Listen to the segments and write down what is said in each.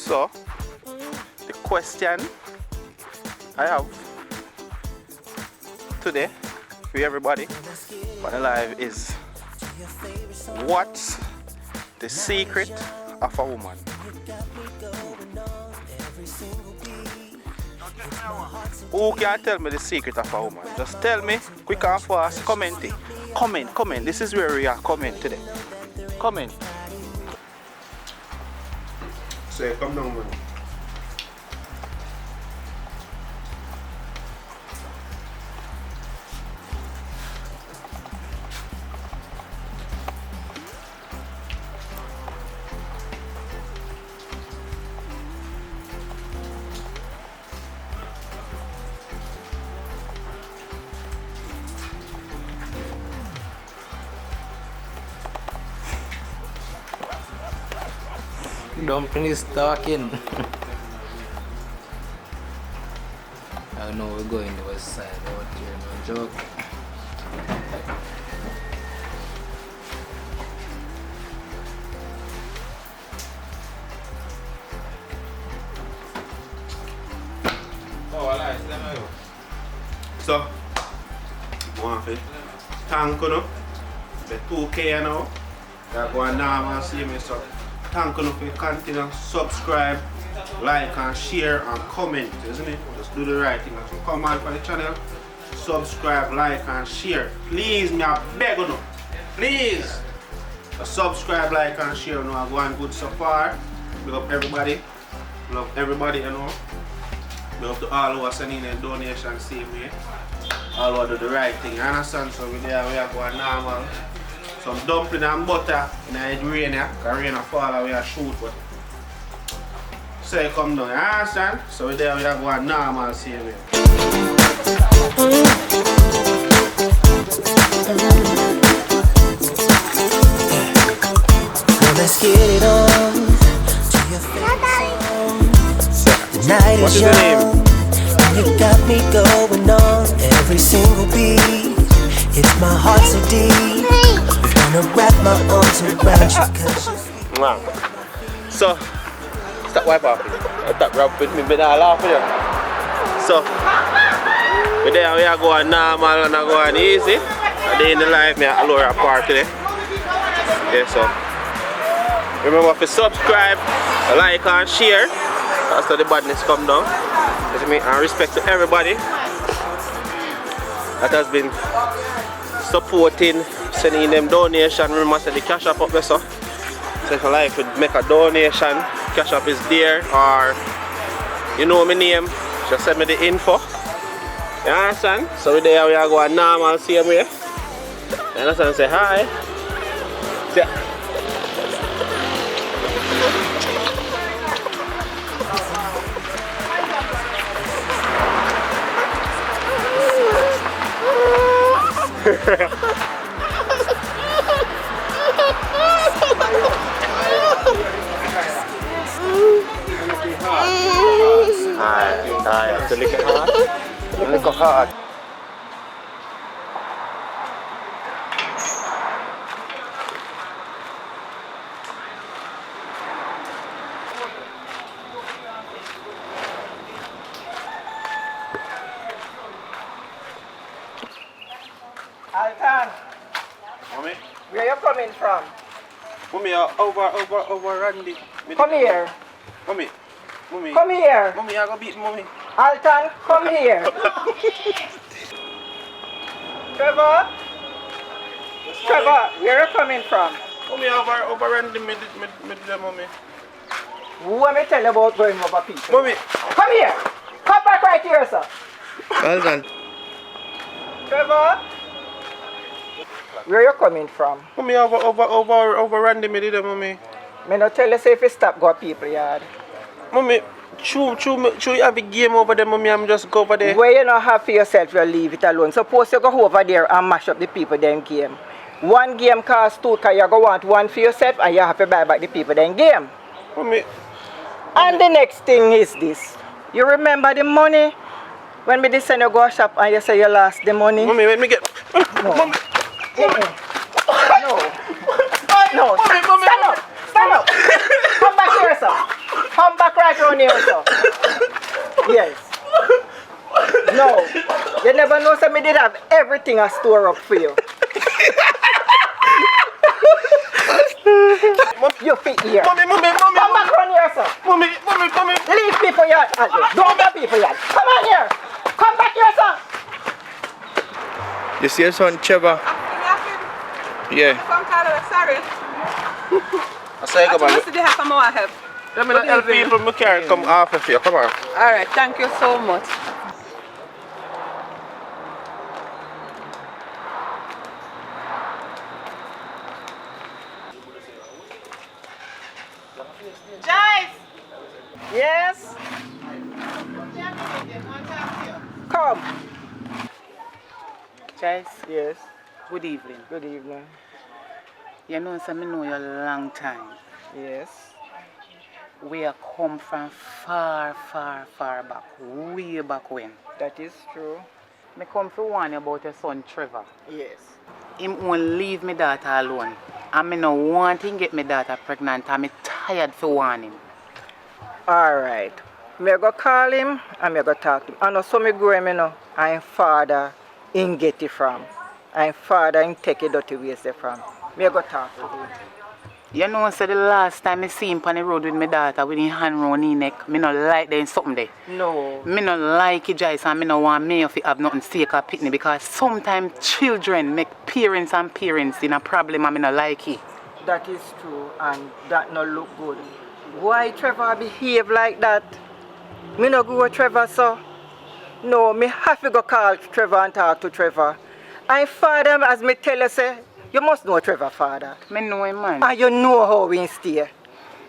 So, the question I have today for everybody on the live is, what's the secret of a woman? Who can tell me the secret of a woman? Just tell me, quick and fast, comment it. Comment. This is where we are. Comment today. Comment. Say, come down, man. Dumpling is talking. I know we're going to the west side out here, no joke. So, want to thank you, the 2K now. They're going now and see me, so thank you for continue, subscribe, like and share and comment, isn't it? Just do the right thing. So come on for the channel, subscribe, like and share. Please, me I beg you, please. Subscribe, like and share. You know, I'm going good so far. Big up everybody. Love everybody, you know. Big up to Alorah sending a donation same way. Alorah do the right thing, you understand? So we are going normal. Some dumpling and butter in the rain, because rain fall away and shoot. But so you come down, you understand? So we are going normal same way. Let's get it on to your favorite song. The night is young, and you got me going on every single beat. It's my heart so deep, I wanna wrap my arms around you cause Wow. So, stop wipe off. Stop rub with me, but I laugh with you. So, we are going normal and going easy. At the end of the life, me at Alorah Park today. Yeah, so remember to subscribe, like and share. That's how the badness come down. And respect to everybody that has been supporting, sending them donation. Remember to the cash app up there, so if you like to make a donation, cash app is there, or you know my name, just send me the info. You understand? So we are going normal same way. You understand? Say hi. Yeah. Hi, to lick it hard. Lick it hard. Alton, Mommy? where you coming from? Mommy, over Randy. Come here. Mommy. Come here. Mommy, I go beat mommy. Alton, come here. Trevor, where you coming from? Mommy, over Randy, me, mommy. Who am I tell you about going over people? Mommy. Come here. Come back right here, sir. Alton. Trevor, where you coming from? Mommy, over Randy, me did mommy. Me not tell you say if you stop go people yard. Mommy, true, you have a game over there, mommy. I'm just go over there. Where you not have for yourself, you leave it alone. Suppose you go over there and mash up the people them game. One game costs 2 because you go want one for yourself and you have to buy back the people them game. Mommy. And the next thing is this. You remember the money? When me send you go shop and you say you lost the money? Mommy, let me get... No. Mommy. No. No. Stand up. Come back here, sir. Come back right around here, sir. Yes. No. You never know, sir, me did have everything I store up for you. You fit here. Mommy. Come back around here, sir. Mommy. Leave people here. Don't get people here. Come on here. Come back here, sir. You see your son Trevor? Yeah. From Canada, sorry. I say come on. Let me have some more help. Let me not help people, me carry come off of you. Come on. Alright, thank you so much. Jive. Yes. Come. Chase, Yes. good evening. Good evening. You know, so me know you a long time. Yes. We have come from far back, way back when. That is true. Me come to warn you about your son Trevor. Yes. Him won't leave me daughter alone. And me no want him get me daughter pregnant and me tired for warn him. Alright. Me go call him and me go talk to him. I know so me grow him, you know. I'm father in get it from. I'm father in take it dirty ways there from. Me go talk to him. You know, so the last time I see him on the road with my daughter with his hand round his neck, me no like there something there. No. Me no like it, Joyce, and me no want me if have nothing to say or picnic because sometimes children make parents in a problem and me no like it. That is true and that no look good. Why Trevor behave like that? Me no go with Trevor, so. No, me have to go call Trevor and talk to Trevor. I father, as me tell you, say, you must know Trevor father. Me know him, man. And you know how we stay.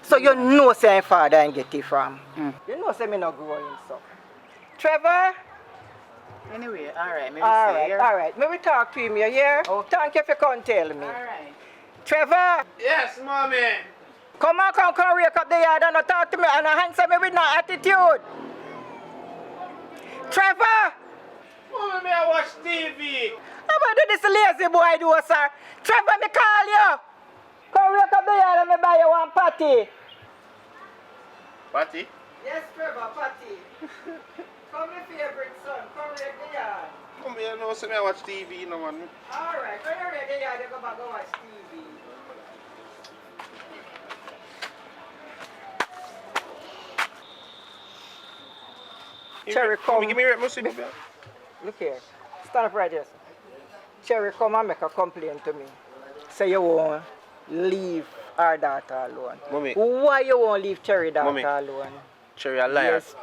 So you know say I'm father and get it from. You know say me no grow him, so. Trevor? Anyway, alright, maybe Alright. May we talk to him, you hear? Okay. Thank you for come tell me. Alright. Trevor! Yes, mommy. Come wake up the yard and talk to me and answer me with no attitude. Trevor! Mommy, may I watch TV? How about this lazy boy do, sir? Trevor, me call you. Come wake up the yard and me buy you one patty. Patty? Yes, Trevor, patty. Come my favorite son, come wake the yard. Come here, no, say me I watch TV, you know, man. Alright, when you ready, yard, you go back and watch TV. Cherry, come. Give me right, must be. Look here. Stand up right here, sir. Cherry, come and make a complaint to me. Say you won't leave our daughter alone. Mommy. Why you won't leave Cherry daughter Mommy. alone? Cherry a liar. Yes.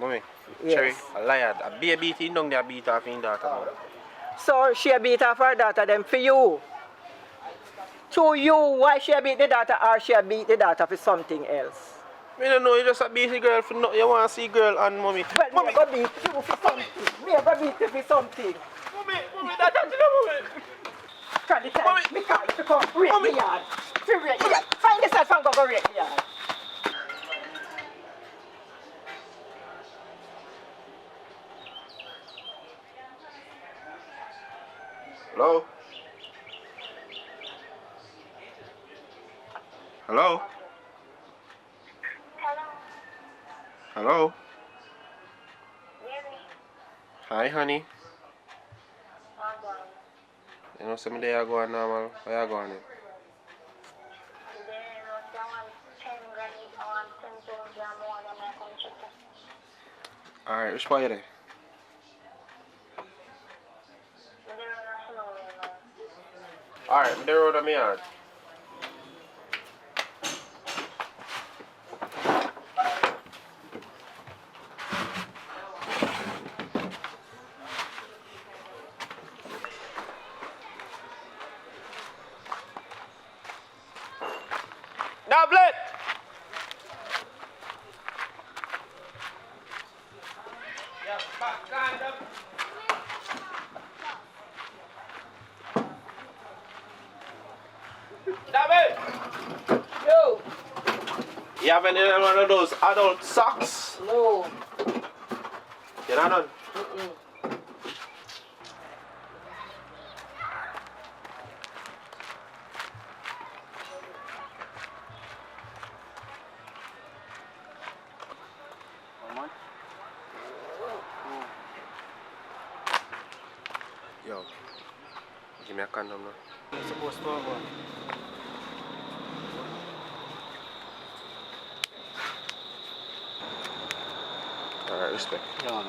Mommy. Yes. Cherry a liar. A baby beat him down there, beat off his daughter. Man. So she beat off her daughter then for you. To you, why she beat the daughter or she beat the daughter for something else? Me don't know, you just a beat the girl for nothing. You want to see girl and mommy. Well, Mommy. me go beat you for something. Me go beat you for something. Mommy, that's not mommy. Try the time. Mommy. Me call you to come rake Mommy. the yard. To rake the yard. Find yourself and go rake the yard. Hello? Hello? Hello? Hi, honey. You know, some day I go on normal. Where you going? Alright, which part you there? Alright, the road on me yard. Doublet! Yeah, back up. David! Yo! You have any one of those adult socks? No. You're not done? Yo, give me a condom now. You're supposed to have one. Alright, respect. Yeah.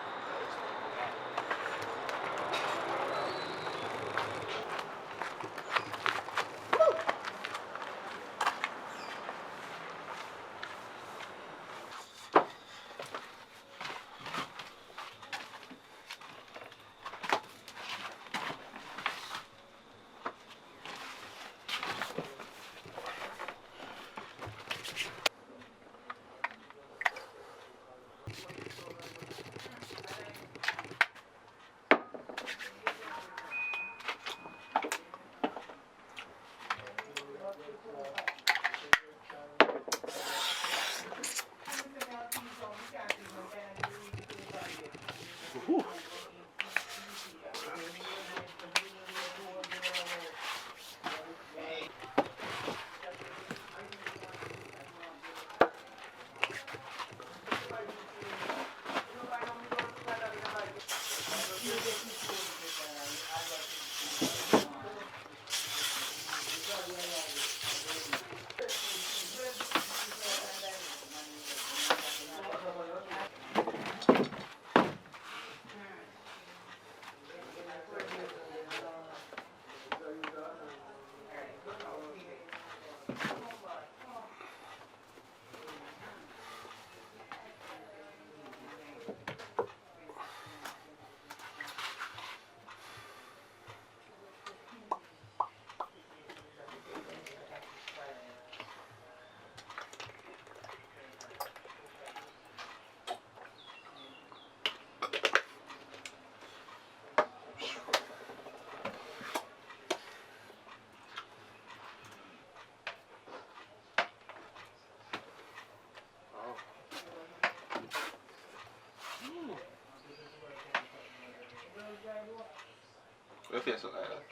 Your face look like that.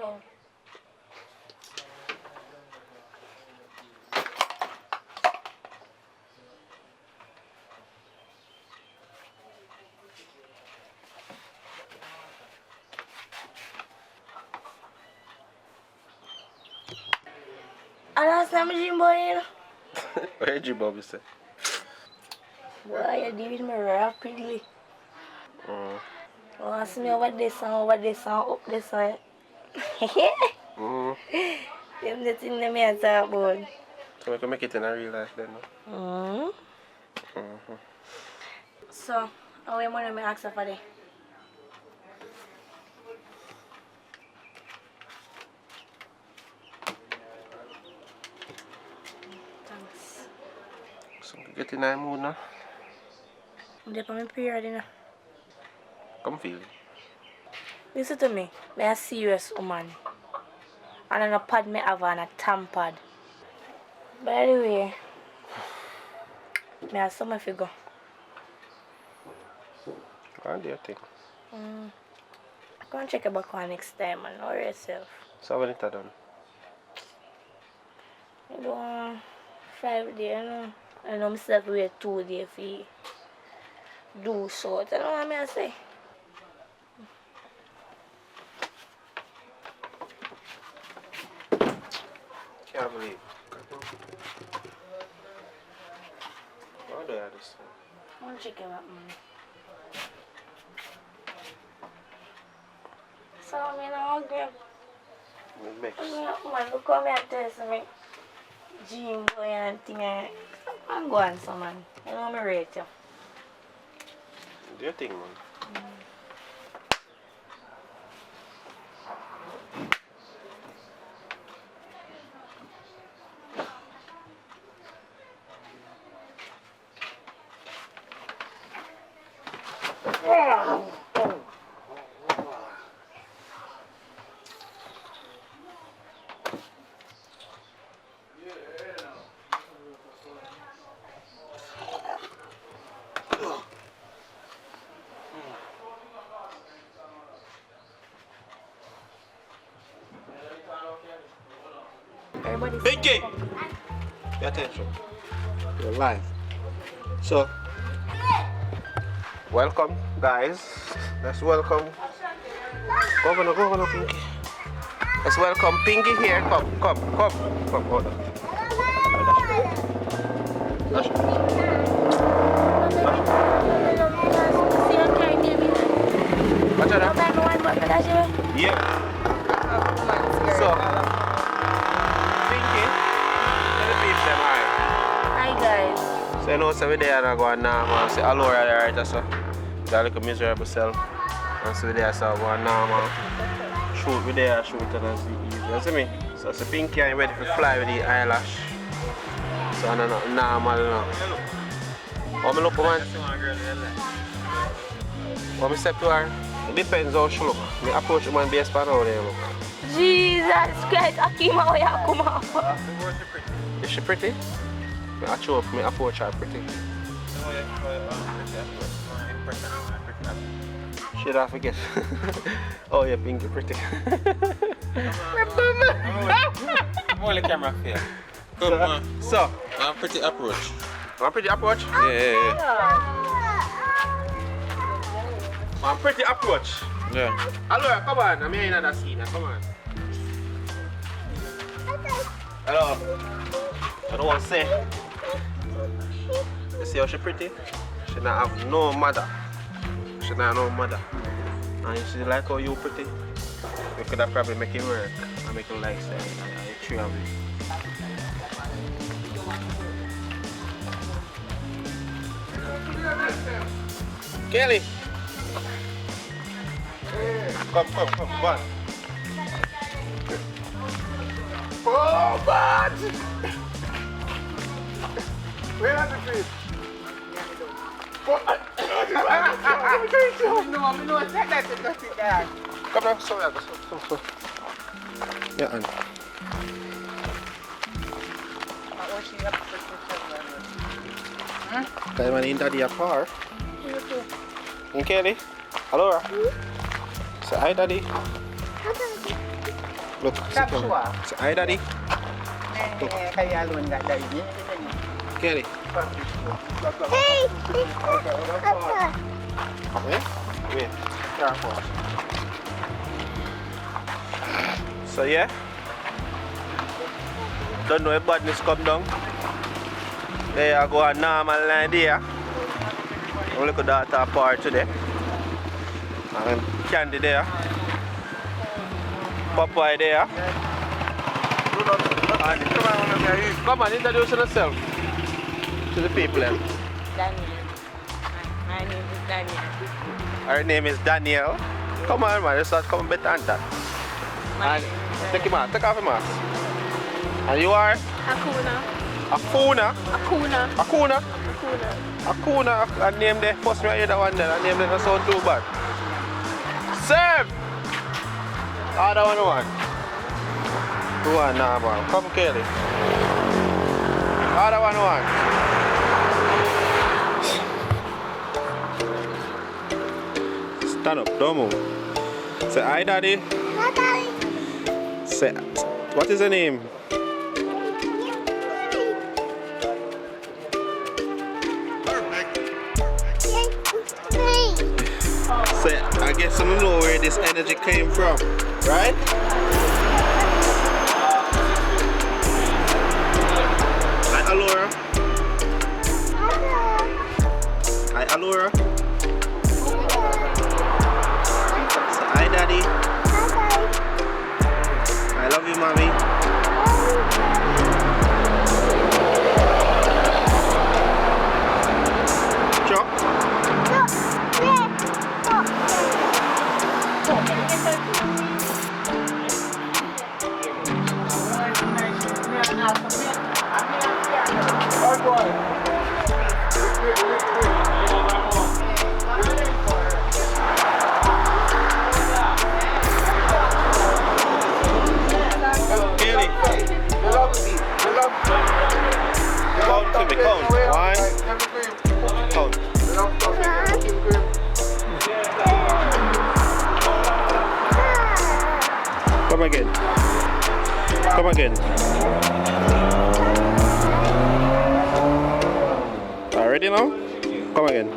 Oh. And that's not my dream boy, you know. What did you Bobby say? Boy, you deal with me rapidly. Oh, I see me over this and up this one. Them the thing that me I talk about. So we can make it in a real life then, no? So, how much money me ask her for that? Thanks. So we get in a mood now. I'm there for my period, you know. Come feel it. Listen to me. I'm a serious woman. And on a pad me have on a tampad. But anyway, I have some figure. Go on do your thing. Go and check your back on next time and know yourself. So when it's done? I do 5 days, you know. I know myself wait 2 days for do so. You know what I say? Can't believe. Why do I do this? I want to check your back, man. So, I mean, I'm hungry. Mix. Man, look how I tell me gym boy and thing. I'm going so, man. You know me rate you. Do your thing, man. Everybody Pinky! Pay attention. You're live. So, welcome, guys. Let's welcome Go, Pinky. Let's welcome Pinky here. Come, hold on. Dash. What's that? Yeah. So, Pinky, tell the people them hi. Hi guys. So you know, so we there and go on now, man. See Alorah there, right? So, that little miserable self. And so we there, so go on now, man. Shoot, we there, shoot it and see easy. You see me? So, Pinky I'm ready to fly with the eyelash. So, I'm not normal now. How me look, man? What me say to her? It depends how she look. Me approach the man based on how they look. Jesus Christ, Akima, where you come up? Is she pretty? Me approach her pretty. She don't forget. Oh yeah, Pinky pretty. I'm only camera fair. So, I'm pretty approach. I'm pretty approach? Yeah. I'm pretty approach. Yeah. Alorah, come on. I'm here in another scene. Come on. Hello. I don't want to say. You see how she pretty? She not have no mother. She not have no mother. And you see like how you pretty? We could have probably make it work. And make it like say, you three of it. Kelly. Come, go on. Oh, bad! Where are the fish? No, take that to go sit down. Come now, so. Yeah, and. Kaya man in daddy a car. In Kelly? Alorah? Say hi, daddy. Look, say hi, daddy. Look. Kelly. Hey! Wait. Careful. So yeah. Don't know if badness come down. There you go, a normal line there. I'm looking at that part today. And Candy there. Popeye there. Come on, introduce yourself to the people. Daniel. My name is Daniel. Her name is Danielle. Come on, man, you start coming better than that. And take him out, take off your mask. And you are? Akuna. I name the first one, the one there. I name the sound too bad. Serve! Other one. Who one now, man? Come, Kelly. Other one. Stand up, don't move. Say hi, daddy. Hi, daddy. Say, what is the name? Say, I guess I don't know where this energy came from, right? Hi, Alorah. Hi, Alorah. Say hi, daddy. I love you, mommy. Chuck? Come again. Are you ready now? Come again.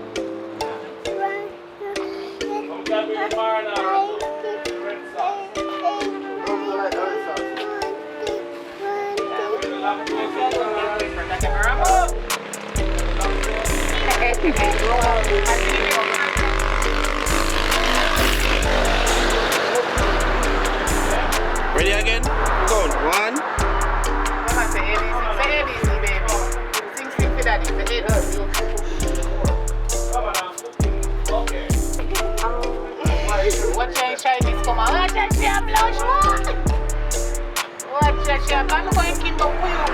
Ready again? Count. 1. Come on, say ABC, baby. Sing for daddy, say ABC. Watch your Chinese come on. Watch your blush, what? Watch your I'm going to keep up with you.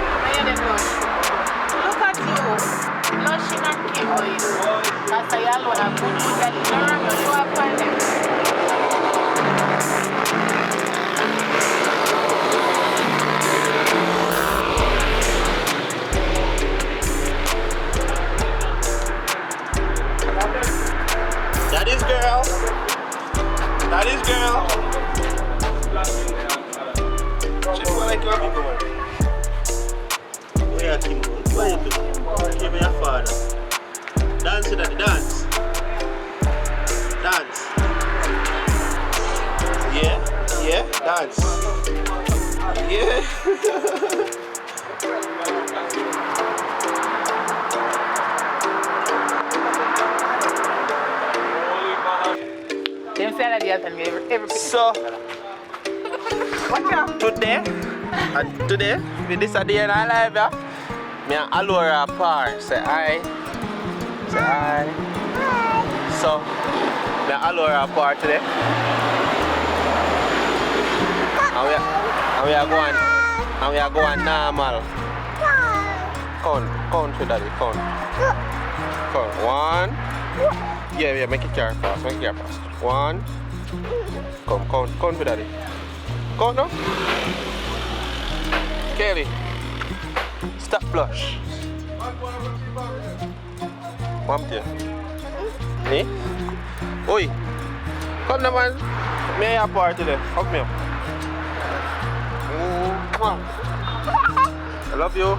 Look at you. Blushing and keep up with you. That's a yellow and good that you remember. You are finding. That is girl. That is girl. Just like your people. Where are Kimbo? Where are you doing? Give me your father. Dance to that. Dance. Dance. Yeah. Yeah. Dance. Yeah. So today with this day in our life, yeah, me and Alorah Park say hi. Say hi. So me and Alorah Park today. And we are going normal. Count for daddy, count. 1. Yeah, make it car fast, 1. Come, count for daddy. Count now. Kelly, stop blush. One here. Me? Oi, come now man. Me and your party today. Hug me up. Come on. I love you.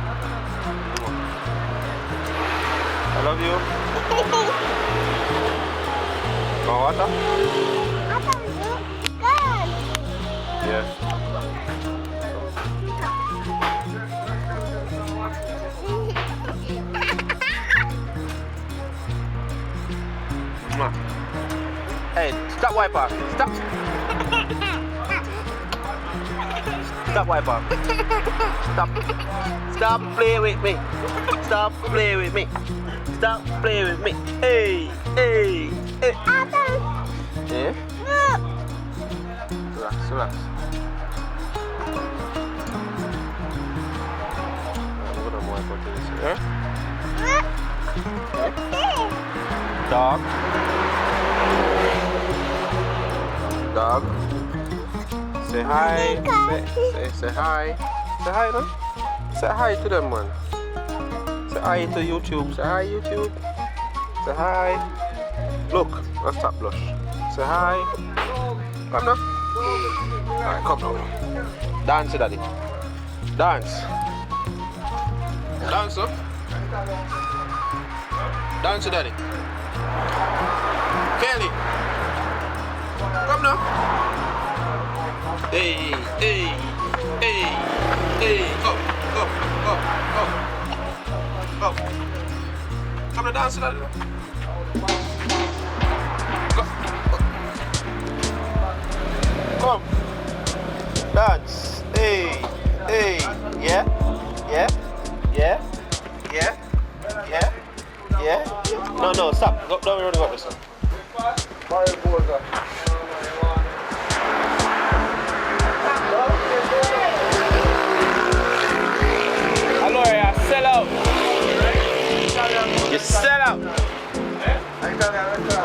I love you. Want water? Yeah. Hey, stop wipe off. Stop. Stop wipe off. Stop. Stop play with me. Stop play with me. Stop play with me. Hey, hey, hey. Yeah? Relax. I'm gonna wipe out this. Yeah? Dog. Say hi. Say hi. Say hi, man. Say hi to them, man. Say hi to YouTube. Say hi, YouTube. Say hi. Look, let's stop blush. Say hi. Come now. Alright, come now. Dance, daddy. Dance. Dance, huh? Dance, daddy. Kelly. Come now. Hey. Come. Come to dance, daddy. Come. Dance. Hey. Yeah. No, stop. Don't really go this one. Alorah, sell out. You sell out.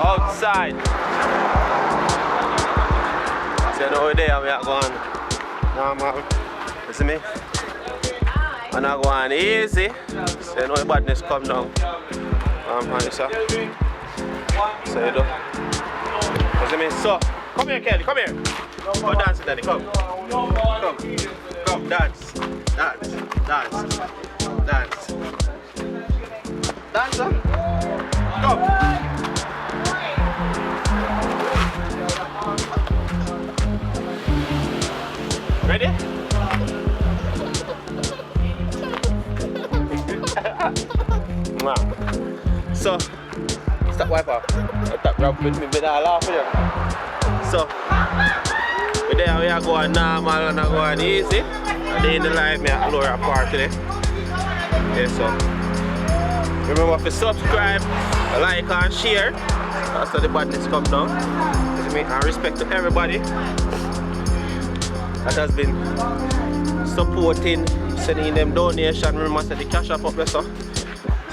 Outside. See, over there, we are going normal. You see me? I'm not going easy. See, no badness come down. So you do. You see me? So, come here, Kelly, come here. Go dance, daddy, come. Come, dance. Dance. Dance, huh? Come. Ready? So, stop wiper. Stop rub with me, but I laugh with you. So, there we are going normal and going easy. A day in the life, me at Alorah Park today. Okay, so remember to subscribe, like and share. That's how the badness come down. And respect to everybody that has been supporting, sending them donation. Remember to the cash up there, so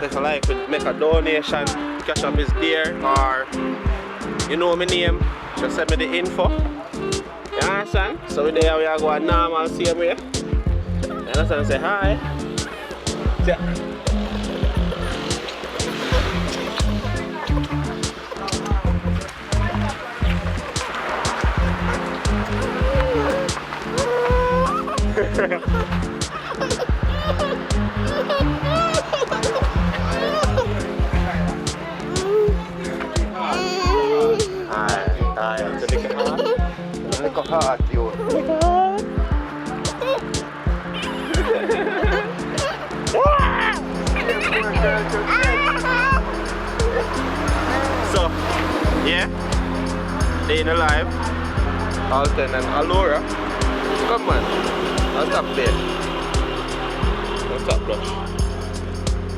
if you like to make a donation, cash up is there, or you know my name, just send me the info. You understand? So we there we are going normal same way. You understand? Say hi. Yeah. Look at heart, you. So, yeah, they in alive. Alton and Alorah. Come on, I'll stop there. I'll stop, blush.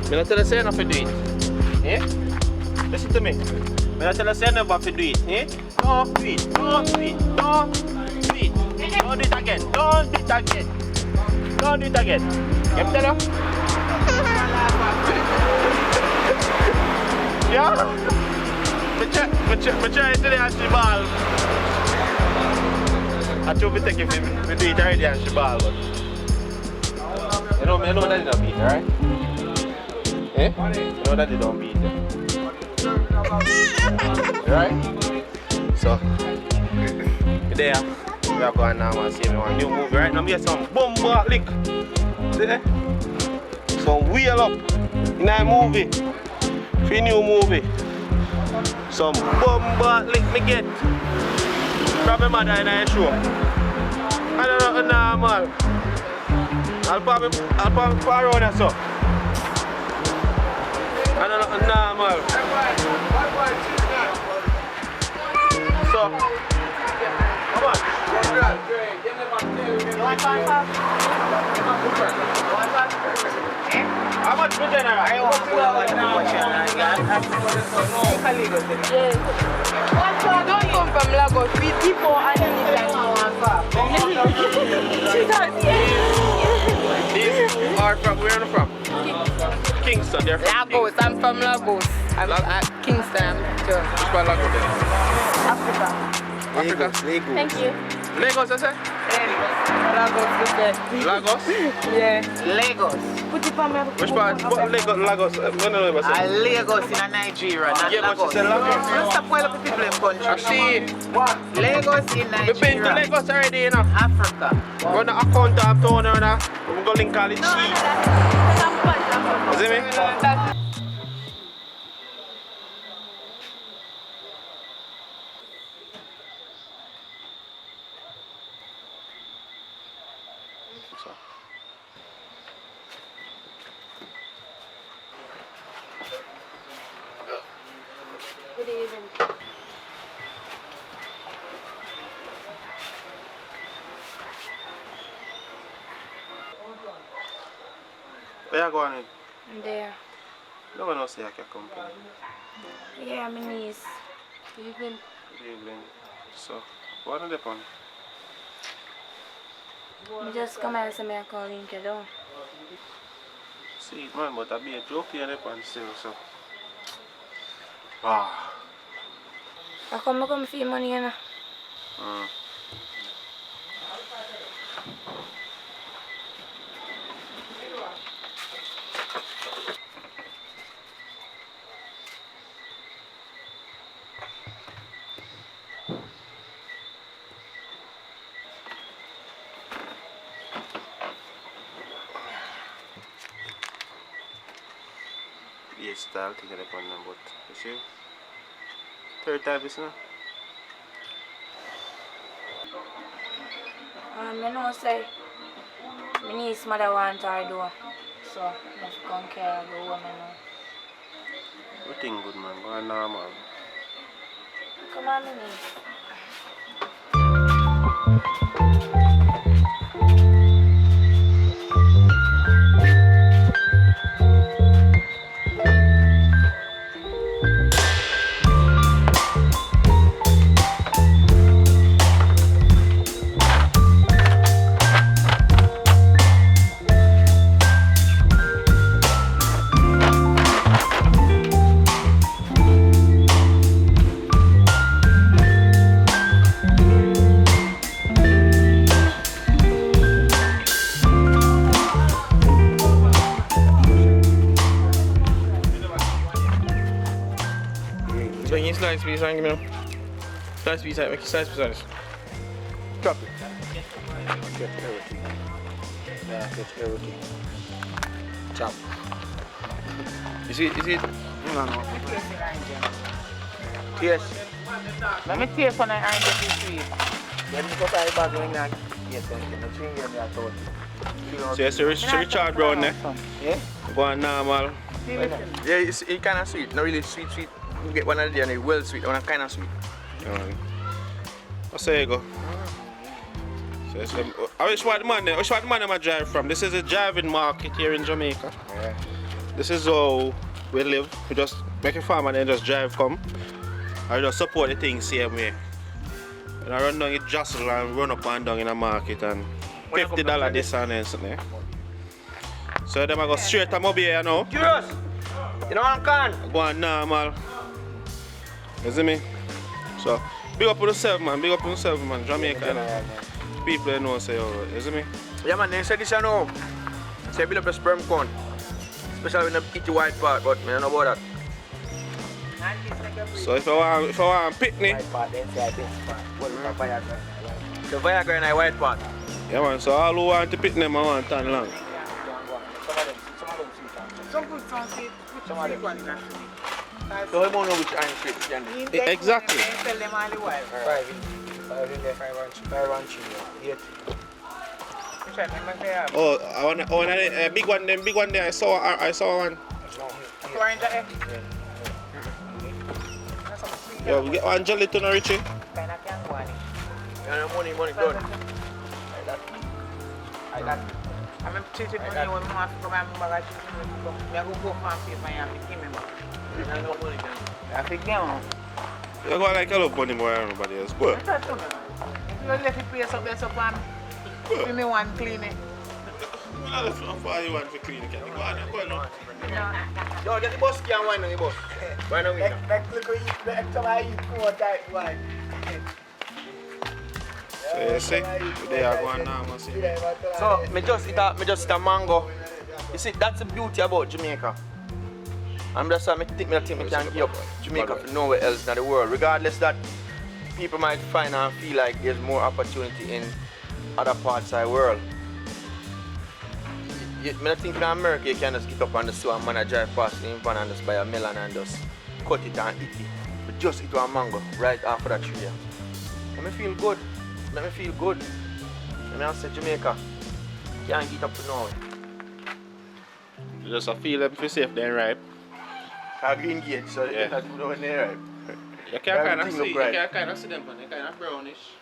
I'm not tell you say enough to do it. Yeah? Listen to me. I'm not tell you say enough to do it. Yeah? Don't do it. Don't do it. Don't do it. Don't do it again. Don't do it again. Don't do it again. You tell her? Yeah? I try today and she ball. I try to take it if we do it already and she ball, but you know that it don't beat, right? Eh? You know that it don't beat. Right? So, there we are going now and see me one new movie. Right now we have some bomba lick. See there? Some wheel up in a movie. Free new movie. Some bomba lick me get from my mother in a show. I don't know normal. I'll probably far around here, so. I don't know normal. So, come on. How much for general? I want to Don't come from Lagos. We people are in These are from where are they from? Kingston. They're from Lagos. I'm from Lagos. I'm at Kingston. Sure. Which part of Lagos? Africa. Africa? Thank you. Lagos, I said? Lagos, you said. Lagos? Yeah. Lagos. Which part? What Lagos? When do I say? Lagos in Nigeria, not Yeah, but she said Lagos. Stop while the people in country. I see. Lagos in We've been to Nigeria. Lagos already, you know. Africa. We're on account of town or that. We're going to call it cheap. You see me? Good evening. Where you going in? I'm there. No one else here can come. Yeah, my niece. Evening. Good evening. So, what are they on? I just come here so I can link you down. See, man, but I'll be a joke here on still, so. Ah. I come for your money, you know. Yes, style thing that I can but you see? Third time is now. You know, say, my niece mother want her door. So, I have to come care of the woman now. everything good, man. Go on normal. Come on, Minnie. So you slice piece and give me now. Slice piece, make slice piece on this. Chop it. Get everything. Yeah, get everything. Chop. Is it? No. Yes. Let me taste when I earn this sweet. Then you go buy a bag of that. Yes, then the thing here me I told you. So you see Richard Brown there? Yeah? Go on normal. Yeah, it's kind of sweet. Not really sweet. You get one of the and well sweet, one kind of sweet. I'll say you go. So it's which one man am I drive from? This is a driving market here in Jamaica. Yeah. This is how we live. We just make a farm and then just drive come. I just support the things same way. And I run down it jostle and run up and down in the market and $50 this and then something. So then I go straight to Mobile, you know. Curious! You know what I'm can? Go on normal. You see me? So big up on yourself, man. Big up on yourself, man. Jamaica. Yeah. People you know say, oh, you see me? Yeah, man, they say this, you know. Say build up the sperm count. Especially when you eat the white part, but I don't know about that. So if I want picnic, White part, then say I think part. What is the Viagra? The Viagra and the white part. yeah man, so all who want to picnic, I want tan long. Some put some seed, some of them. So we don't know which iron shape you can do. Exactly. Tell them all the while. 5 in there, 5 and 3, 8. Oh, I want a big one. Them big one there. I saw one. Yo, we get one jelly to no Richie. Money done. Like that. I'm treated money when I have to come and I go farm paper and I give me money. I think them. You go like a lot of money more than everybody else. Good. If you let it place up there, so give me one clean it. How far you want to clean it? Go on. Yo, get the bus key and wine on the bus. Wine on me now. So you see, they are going now, see. So, me just eat a mango. You see, that's the beauty about Jamaica. And that's why I think me can give up Jamaica for nowhere else in the world. Regardless that people might find and feel like there's more opportunity in other parts of the world. I think in America you can just get up on the store and man drive past the van and just buy a melon and just cut it and eat it. But just eat one mango right after that tree. Let me feel good. Let me feel good. Let me say Jamaica can't get up to nowhere. You just feel them for safe then, right? Green gate, so yeah. That's when they're right. You can kind of see them, but they're kind of brownish.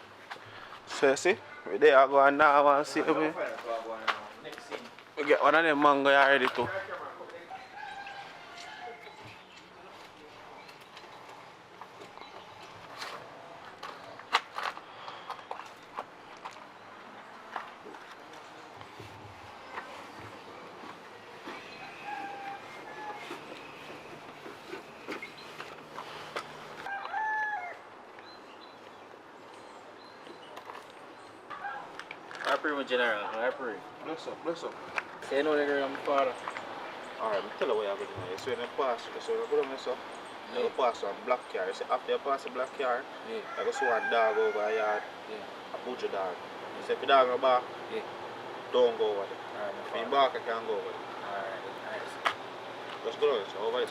So you see, we there going now and see me. We get one of them mango already too. I pray my general, I pray. Bless up. Say no nigga, I'm father. Alright, tell you what you're going to do. So when you pass, so you go down there, so you pass one black car. So after you pass the black car, you go see one dog over a yard, a butcher dog. So if the dog no bark, don't go over there. If you bark, you can't go over there. Alright, nice. Just go down there, so over there.